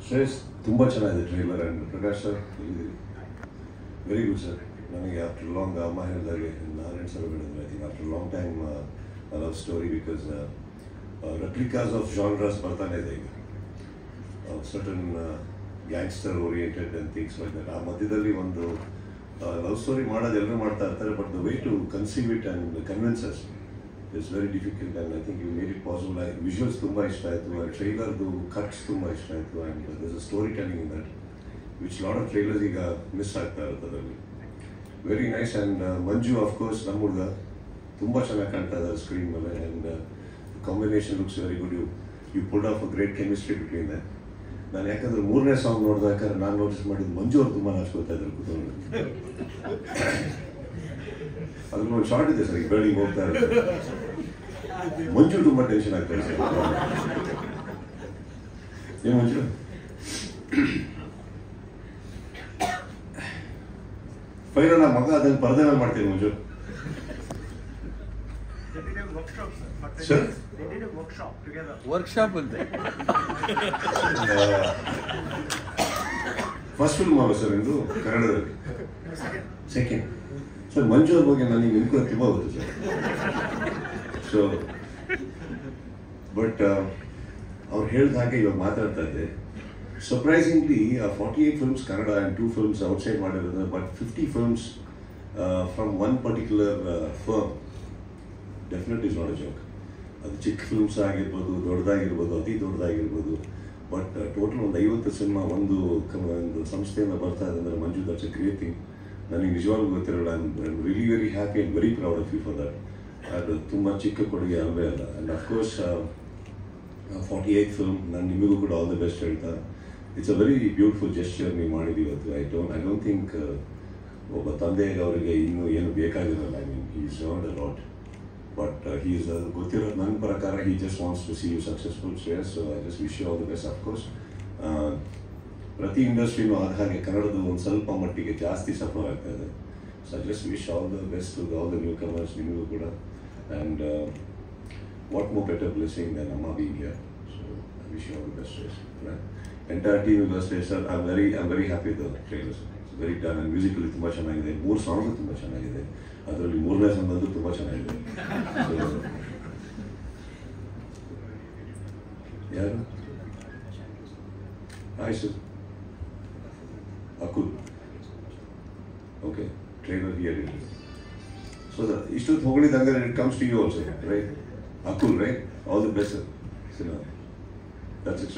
ಶ್ರೇಯಸ್ ತುಂಬ ಚೆನ್ನಾಗಿದೆ trailer and Prakash sir very good sir. ನನಗೆ ಆಫ್ಟರ್ ಲಾಂಗ್ ಅಮ್ಮ ಹೇಳಿದಾಗೆ ನಾರಾಯಣ್ ಸರ್ ಹೇಳಿದ್ರು I think after long time love story because replicas of genres ಬರ್ತಾನೆ ಇದೆ ಈಗ certain gangster oriented and things like that. ಆ ಮಧ್ಯದಲ್ಲಿ ಒಂದು ಲವ್ ಸ್ಟೋರಿ ಮಾಡೋದು ಎಲ್ಲರೂ ಮಾಡ್ತಾ ಇರ್ತಾರೆ, but the way to conceive it and convinces it's very difficult and I think you made it possible. Visuals ತುಂಬ ಇಷ್ಟ ಆಯಿತು, ಟ್ರೈಲರ್ದು ಕಟ್ಸ್ ತುಂಬ ಇಷ್ಟ ಆಯಿತು and there is a story telling in that which lot of trailers ಈಗ miss ಆಗ್ತಾ ಇರುತ್ತೆ ಅದರಲ್ಲಿ. Very nice. And Manju of course ನಮ್ಮ ಹುಡುಗ ತುಂಬ ಚೆನ್ನಾಗಿ ಕಾಣ್ತಾ ಇದ್ದಾರೆ ಸ್ಕ್ರೀನ್ ಮೇಲೆ and combination looks very good. You pulled off a great chemistry between that. ನಾನು ಯಾಕಂದ್ರೆ ಮೂರನೇ ಸಾಂಗ್ ನೋಡಿದಾದ್ರೆ ನಾನು ನೋಟಿಸ್ ಮಾಡಿದ್ದು ಮಂಜು ಅವ್ರು ತುಂಬ ನಾಚ್ಕೊಳ್ತಾ ಇದ್ರು ಕೂತ್ಕೊಂಡು. ಅದ್ರಲ್ಲಿ ಒಂದು ಶಾರ್ಟ್ ಇದೆ ಸರ್, ಈಗ ಬೆಳಿಗ್ಗೆ ಹೋಗ್ತಾ ಇರುತ್ತೆ ಮಂಜು ತುಂಬ ಟೆನ್ಷನ್ ಆಗ್ತಾ ಇದೆ ಸರ್. ಏನು ಮಂಜು ಫೈನಲ್ ಆ ಮಗ ಅದನ್ನು ಪರದೆ ಮೇಲೆ ಮಾಡ್ತೀನಿ ಮಂಜು ಸರ್. ವರ್ಕ್ಶಾಪ್ ಅಂತೆ ಫಸ್ಟ್ ಫಿಲ್ಮ್ ಅಲ್ಲ ಸರ್ ಇದು ಕನ್ನಡದಲ್ಲಿ? Second sir. ಮಂಜು ಅವ್ರ ಬಗ್ಗೆ ನನಗೆ ನಿಮ್ಗೂ ತುಂಬ ಗೊತ್ತು ಸರ್. ಸೊ ಬಟ್ ಅವ್ರು ಹೇಳಿದ ಹಾಗೆ ಇವಾಗ ಮಾತಾಡ್ತಾ ಇದ್ದೆ. Surprisingly 48 films Kannada and 2 films outside ಮಾಡಿರೋದು, but 50 films from one particular firm definite is not a joke. ಅದು ಚಿಕ್ಕ ಫಿಲ್ಮ್ಸ್ ಆಗಿರ್ಬೋದು, ದೊಡ್ಡದಾಗಿರ್ಬೋದು, ಅತಿ ದೊಡ್ಡದಾಗಿರ್ಬೋದು, ಬಟ್ ಟೋಟಲ್ ಒಂದು 50 ಸಿನಿಮಾ ಒಂದು ಸಂಸ್ಥೆಯಿಂದ ಬರ್ತಾ ಇದೆ ಅಂದರೆ Manju that's a great thing. ನನಗೆ ನಿಜವಾಗ್ಲೂ ಗೊತ್ತಿರಲ್ಲ. I am really very happy and very proud of you for that. ಅದು ತುಂಬ ಚಿಕ್ಕ ಕೊಡುಗೆ ಅಲ್ವೇ ಅಲ್ಲ. ಆ್ಯಂಡ್ ಅಫ್ಕೋರ್ಸ್ 48th ಫಿಲ್ಮ್ ನಾನು ನಿಮಗೂ ಕೂಡ ಆಲ್ ದ ಬೆಸ್ಟ್ ಹೇಳ್ತಾ. It's a very beautiful gesture ನೀವು ಮಾಡಿದ್ದೀವಿ ಇವತ್ತು. ಐ ಡೋಂಟ್ ಥಿಂಕ್ ಒಬ್ಬ ತಂದೆಗೆ ಅವರಿಗೆ ಇನ್ನೂ ಏನು ಬೇಕಾಗಿರಲ್ಲ. I mean he is earned a lot, but he is ಗೊತ್ತಿರೋದು ನನ್ನ ಪ್ರಕಾರ he just wants to see you successful Shreyas. So I just wish you all the best. Of course ಪ್ರತಿ ಇಂಡಸ್ಟ್ರಿನೂ ಆದ ಹಾಗೆ ಕನ್ನಡದ ಒಂದು ಸ್ವಲ್ಪ ಮಟ್ಟಿಗೆ ಜಾಸ್ತಿ ಸಫರ್ ಆಗ್ತಾ ಇದೆ. So I just wish all the best to all the newcomers, ನಿಮಗೂ ಕೂಡ. And what more better blessing than ಅಮ್ಮ being here. So I wish you all the best Shreyas. Entire team Shreyas sir. I am very happy with the trailers. Very done. And musically ತುಂಬ ಚೆನ್ನಾಗಿದೆ. 3 song ತುಂಬ ಚೆನ್ನಾಗಿದೆ. ಅದರಲ್ಲಿ 3ನೇ song ಅಂತೂ ತುಂಬ ಚೆನ್ನಾಗಿದೆ. ಯಾರು ಆಯ್ತು Akul. Okay, trailer here it is. So ಇಷ್ಟೊತ್ತು ಹೊಗಳಿದ್ದಂಗೆ it comes to you also, right? Akul, right? All the best sir. That's it.